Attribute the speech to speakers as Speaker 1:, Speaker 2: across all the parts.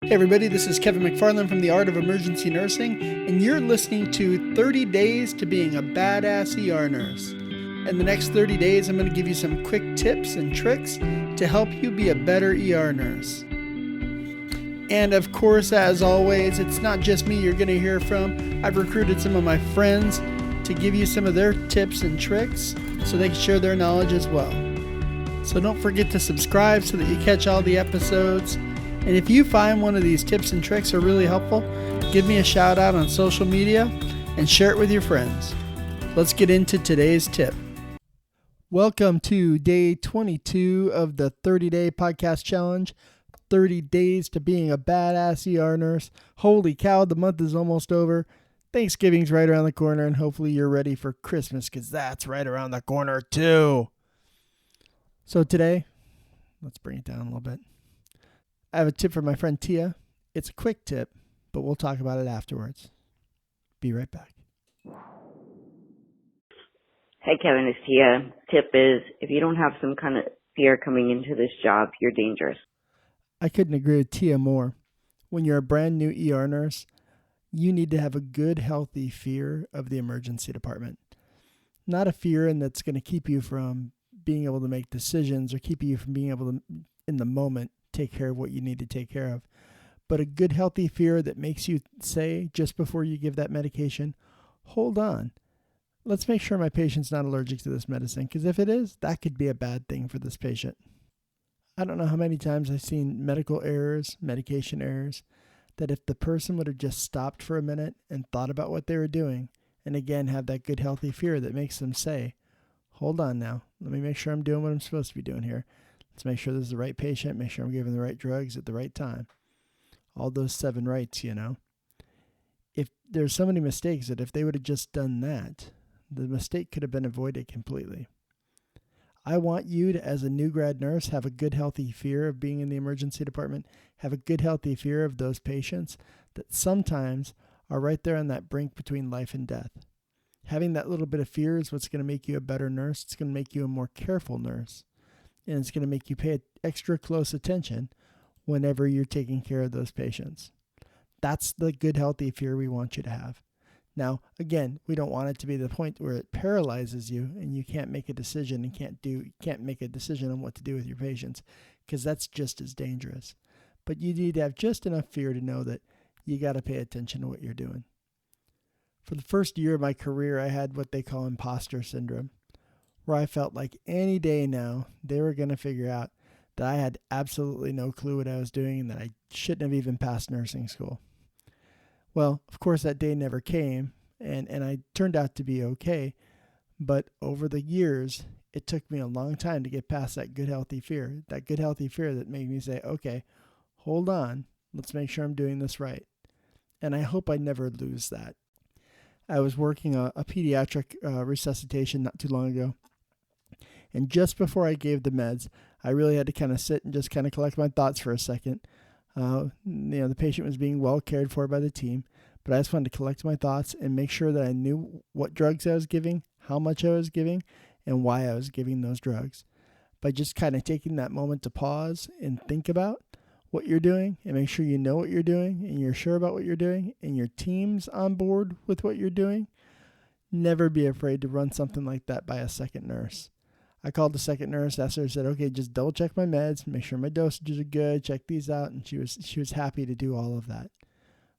Speaker 1: Hey everybody, this is Kevin McFarland from The Art of Emergency Nursing, and you're listening to 30 Days to Being a Badass ER Nurse. In the next 30 days, I'm going to give you some quick tips and tricks to help you be a better ER nurse. And of course, as always, it's not just me you're going to hear from. I've recruited some of my friends to give you some of their tips and tricks so they can share their knowledge as well. So don't forget to subscribe so that you catch all the episodes. And if you find one of these tips and tricks are really helpful, give me a shout out on social media and share it with your friends. Let's get into today's tip. Welcome to day 22 of the 30-day podcast challenge, 30 days to being a badass ER nurse. Holy cow, the month is almost over. Thanksgiving's right around the corner, and hopefully you're ready for Christmas because that's right around the corner too. So today, let's bring it down a little bit. I have a tip from my friend Tia. It's a quick tip, but we'll talk about it afterwards. Be right back.
Speaker 2: Hey Kevin, it's Tia. Tip is, if you don't have some kind of fear coming into this job, you're dangerous.
Speaker 1: I couldn't agree with Tia more. When you're a brand new ER nurse, you need to have a good, healthy fear of the emergency department. Not a fear that's going to keep you from being able to make decisions or keep you from being able to, in the moment, take care of what you need to take care of. But a good, healthy fear that makes you say, just before you give that medication, hold on. Let's make sure my patient's not allergic to this medicine, because if it is, that could be a bad thing for this patient. I don't know how many times I've seen medical errors, medication errors, that if the person would have just stopped for a minute and thought about what they were doing, and again have that good, healthy fear that makes them say, hold on now, let me make sure I'm doing what I'm supposed to be doing here. Let's make sure this is the right patient, make sure I'm giving the right drugs at the right time. All those 7 rights, If there's so many mistakes that if they would have just done that, the mistake could have been avoided completely. I want you to, as a new grad nurse, have a good, healthy fear of being in the emergency department, have a good, healthy fear of those patients that sometimes are right there on that brink between life and death. Having that little bit of fear is what's going to make you a better nurse. It's going to make you a more careful nurse. And it's going to make you pay extra close attention whenever you're taking care of those patients. That's the good, healthy fear we want you to have. Now, again, we don't want it to be the point where it paralyzes you and you can't make a decision and can't make a decision on what to do with your patients, because that's just as dangerous. But you need to have just enough fear to know that you got to pay attention to what you're doing. For the first year of my career, I had what they call imposter syndrome, where I felt like any day now they were going to figure out that I had absolutely no clue what I was doing and that I shouldn't have even passed nursing school. Well, of course, that day never came, and I turned out to be okay. But over the years, it took me a long time to get past that good, healthy fear that made me say, okay, hold on, let's make sure I'm doing this right. And I hope I never lose that. I was working a pediatric resuscitation not too long ago. And just before I gave the meds, I really had to kind of sit and just kind of collect my thoughts for a second. The patient was being well cared for by the team, but I just wanted to collect my thoughts and make sure that I knew what drugs I was giving, how much I was giving, and why I was giving those drugs. By just kind of taking that moment to pause and think about what you're doing and make sure you know what you're doing and you're sure about what you're doing and your team's on board with what you're doing, never be afraid to run something like that by a second nurse. I called the second nurse, asked her, said, okay, just double check my meds, make sure my dosages are good, check these out. And she was happy to do all of that.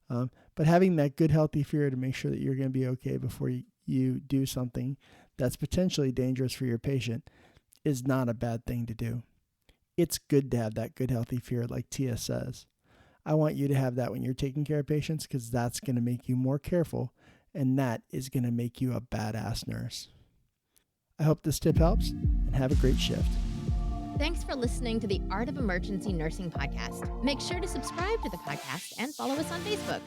Speaker 1: But having that good, healthy fear to make sure that you're going to be okay before you do something that's potentially dangerous for your patient is not a bad thing to do. It's good to have that good, healthy fear, like Tia says. I want you to have that when you're taking care of patients, because that's going to make you more careful, and that is going to make you a badass nurse. I hope this tip helps, and have a great shift.
Speaker 3: Thanks for listening to the Art of Emergency Nursing podcast. Make sure to subscribe to the podcast and follow us on Facebook.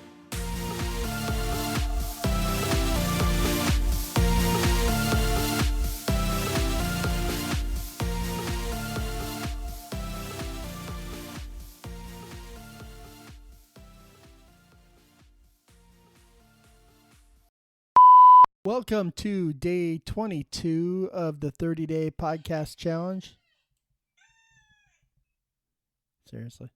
Speaker 1: Welcome to day 22 of the 30-day podcast challenge. Seriously.